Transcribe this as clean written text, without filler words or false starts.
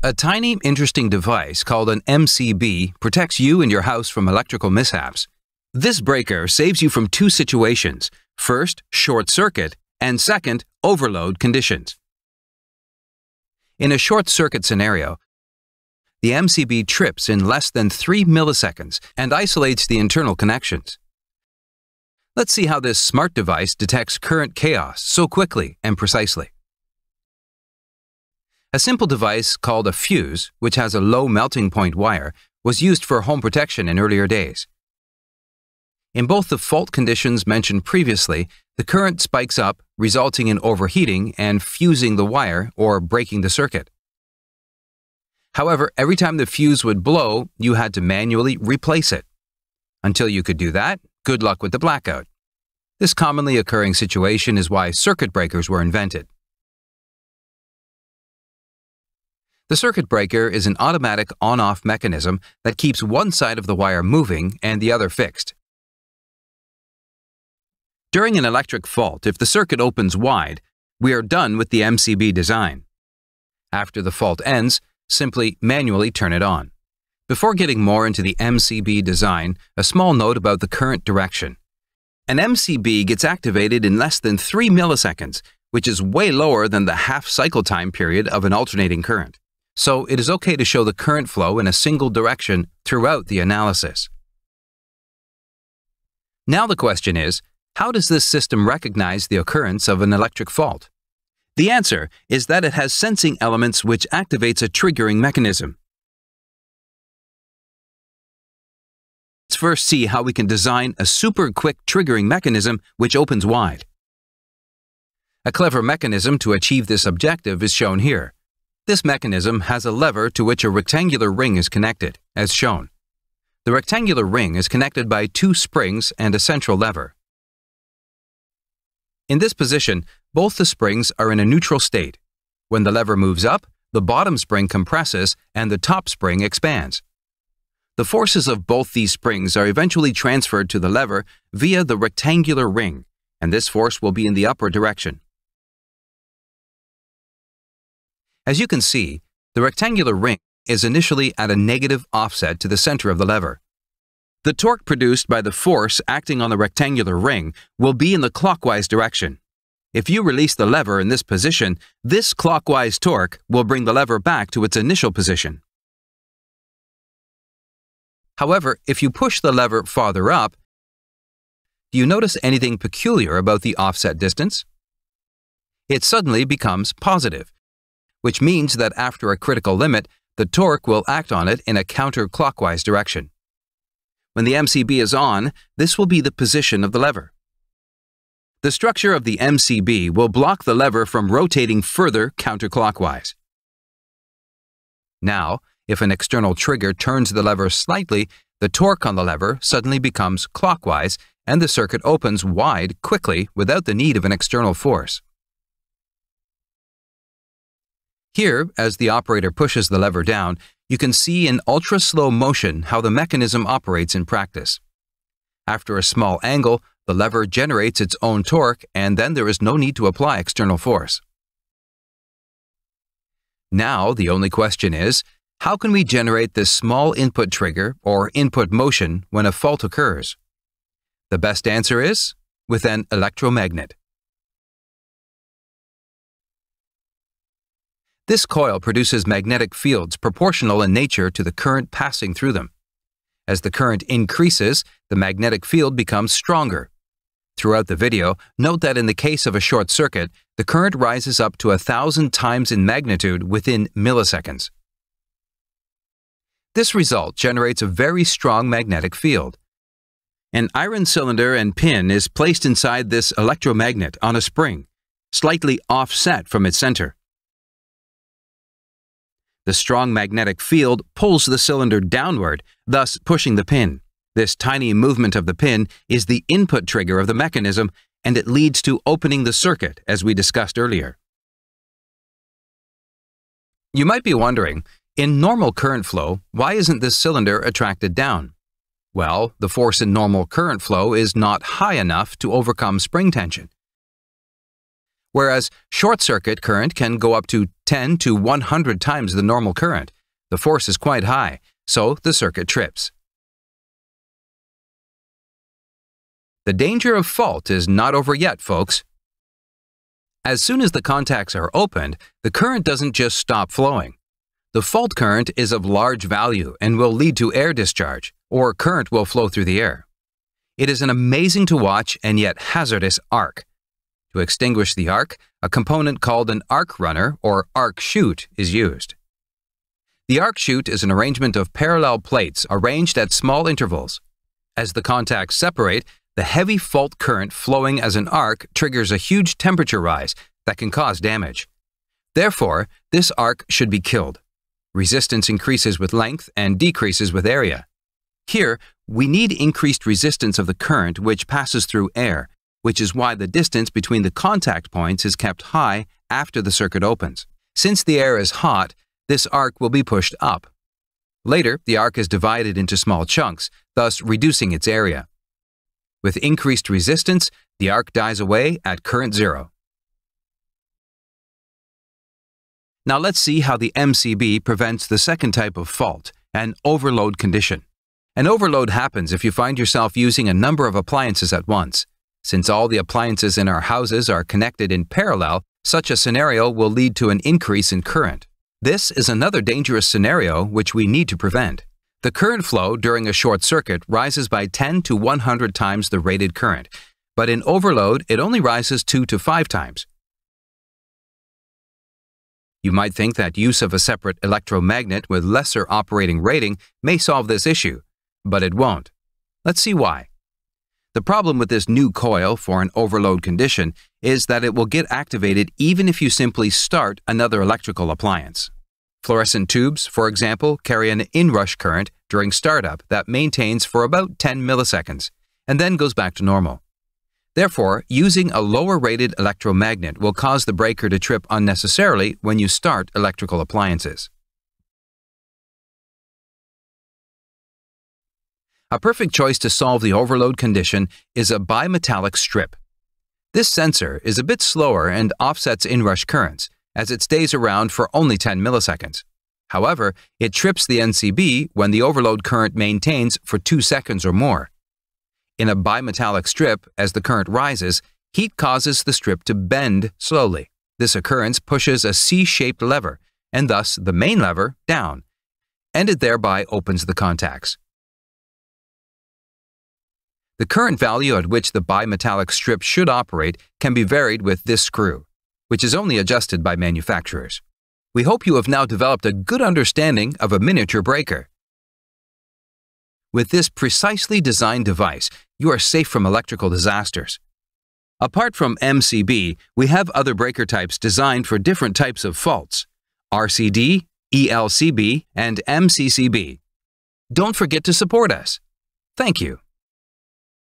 A tiny, interesting device called an MCB protects you and your house from electrical mishaps. This breaker saves you from two situations: first, short circuit, and second, overload conditions. In a short circuit scenario, the MCB trips in less than 3 milliseconds and isolates the internal connections. Let's see how this smart device detects current chaos so quickly and precisely. A simple device called a fuse, which has a low melting point wire, was used for home protection in earlier days. In both the fault conditions mentioned previously, the current spikes up, resulting in overheating and fusing the wire or breaking the circuit. However, every time the fuse would blow, you had to manually replace it. Until you could do that, good luck with the blackout. This commonly occurring situation is why circuit breakers were invented. The circuit breaker is an automatic on-off mechanism that keeps one side of the wire moving and the other fixed. During an electric fault, if the circuit opens wide, we are done with the MCB design. After the fault ends, simply manually turn it on. Before getting more into the MCB design, a small note about the current direction. An MCB gets activated in less than 3 milliseconds, which is way lower than the half cycle time period of an alternating current. So it is okay to show the current flow in a single direction throughout the analysis. Now the question is, how does this system recognize the occurrence of an electric fault? The answer is that it has sensing elements which activates a triggering mechanism. Let's first see how we can design a super quick triggering mechanism which opens wide. A clever mechanism to achieve this objective is shown here. This mechanism has a lever to which a rectangular ring is connected, as shown. The rectangular ring is connected by 2 springs and a central lever. In this position, both the springs are in a neutral state. When the lever moves up, the bottom spring compresses and the top spring expands. The forces of both these springs are eventually transferred to the lever via the rectangular ring, and this force will be in the upward direction. As you can see, the rectangular ring is initially at a negative offset to the center of the lever. The torque produced by the force acting on the rectangular ring will be in the clockwise direction. If you release the lever in this position, this clockwise torque will bring the lever back to its initial position. However, if you push the lever farther up, do you notice anything peculiar about the offset distance? It suddenly becomes positive, which means that after a critical limit, the torque will act on it in a counterclockwise direction. When the MCB is on, this will be the position of the lever. The structure of the MCB will block the lever from rotating further counterclockwise. Now, if an external trigger turns the lever slightly, the torque on the lever suddenly becomes clockwise and the circuit opens wide quickly without the need of an external force. Here, as the operator pushes the lever down, you can see in ultra-slow motion how the mechanism operates in practice. After a small angle, the lever generates its own torque and then there is no need to apply external force. Now, the only question is, how can we generate this small input trigger or input motion when a fault occurs? The best answer is with an electromagnet. This coil produces magnetic fields proportional in nature to the current passing through them. As the current increases, the magnetic field becomes stronger. Throughout the video, note that in the case of a short circuit, the current rises up to 1,000 times in magnitude within milliseconds. This result generates a very strong magnetic field. An iron cylinder and pin is placed inside this electromagnet on a spring, slightly offset from its center. The strong magnetic field pulls the cylinder downward, thus pushing the pin. This tiny movement of the pin is the input trigger of the mechanism, and it leads to opening the circuit, as we discussed earlier. You might be wondering, in normal current flow, why isn't this cylinder attracted down? Well, the force in normal current flow is not high enough to overcome spring tension. Whereas short circuit current can go up to 10 to 100 times the normal current. The force is quite high, so the circuit trips. The danger of fault is not over yet, folks. As soon as the contacts are opened, the current doesn't just stop flowing. The fault current is of large value and will lead to air discharge, or current will flow through the air. It is an amazing to watch and yet hazardous arc. To extinguish the arc, a component called an arc runner or arc chute is used. The arc chute is an arrangement of parallel plates arranged at small intervals. As the contacts separate, the heavy fault current flowing as an arc triggers a huge temperature rise that can cause damage. Therefore, this arc should be killed. Resistance increases with length and decreases with area. Here, we need increased resistance of the current which passes through air, which is why the distance between the contact points is kept high after the circuit opens. Since the air is hot, this arc will be pushed up. Later, the arc is divided into small chunks, thus reducing its area. With increased resistance, the arc dies away at current zero. Now let's see how the MCB prevents the second type of fault, an overload condition. An overload happens if you find yourself using a number of appliances at once. Since all the appliances in our houses are connected in parallel, such a scenario will lead to an increase in current. This is another dangerous scenario which we need to prevent. The current flow during a short circuit rises by 10 to 100 times the rated current, but in overload it only rises 2 to 5 times. You might think that use of a separate electromagnet with lesser operating rating may solve this issue, but it won't. Let's see why. The problem with this new coil for an overload condition is that it will get activated even if you simply start another electrical appliance. Fluorescent tubes, for example, carry an inrush current during startup that maintains for about 10 milliseconds and then goes back to normal. Therefore, using a lower-rated electromagnet will cause the breaker to trip unnecessarily when you start electrical appliances. A perfect choice to solve the overload condition is a bimetallic strip. This sensor is a bit slower and offsets inrush currents, as it stays around for only 10 milliseconds. However, it trips the MCB when the overload current maintains for 2 seconds or more. In a bimetallic strip, as the current rises, heat causes the strip to bend slowly. This occurrence pushes a C-shaped lever, and thus the main lever, down, and it thereby opens the contacts. The current value at which the bimetallic strip should operate can be varied with this screw, which is only adjusted by manufacturers. We hope you have now developed a good understanding of a miniature breaker. With this precisely designed device, you are safe from electrical disasters. Apart from MCB, we have other breaker types designed for different types of faults: RCD, ELCB, and MCCB. Don't forget to support us. Thank you.